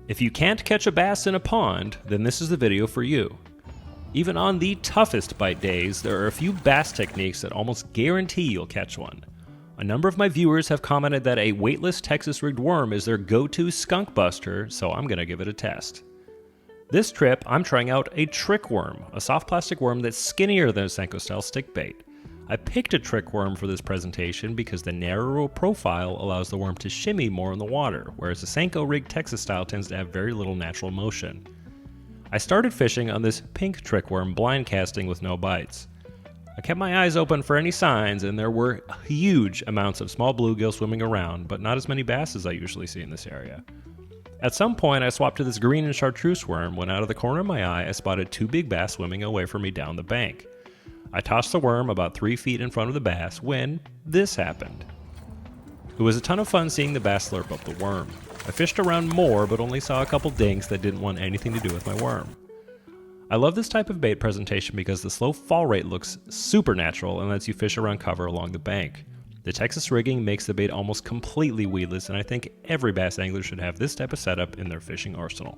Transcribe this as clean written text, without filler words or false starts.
If you can't catch a bass in a pond, then this is the video for you. Even on the toughest bite days, there are a few bass techniques that almost guarantee you'll catch one. A number of my viewers have commented that a weightless Texas rigged worm is their go-to skunk buster, so I'm gonna give it a test. This trip, I'm trying out a trick worm, a soft plastic worm that's skinnier than a Senko style stick bait. I picked a trick worm for this presentation because the narrower profile allows the worm to shimmy more in the water, whereas the Senko rigged Texas style tends to have very little natural motion. I started fishing on this pink trick worm blind casting with no bites. I kept my eyes open for any signs, and there were huge amounts of small bluegill swimming around, but not as many bass as I usually see in this area. At some point, I swapped to this green and chartreuse worm when out of the corner of my eye I spotted two big bass swimming away from me down the bank. I tossed the worm about 3 feet in front of the bass when this happened. It was a ton of fun seeing the bass slurp up the worm. I fished around more, but only saw a couple dinks that didn't want anything to do with my worm. I love this type of bait presentation because the slow fall rate looks super natural and lets you fish around cover along the bank. The Texas rigging makes the bait almost completely weedless, and I think every bass angler should have this type of setup in their fishing arsenal.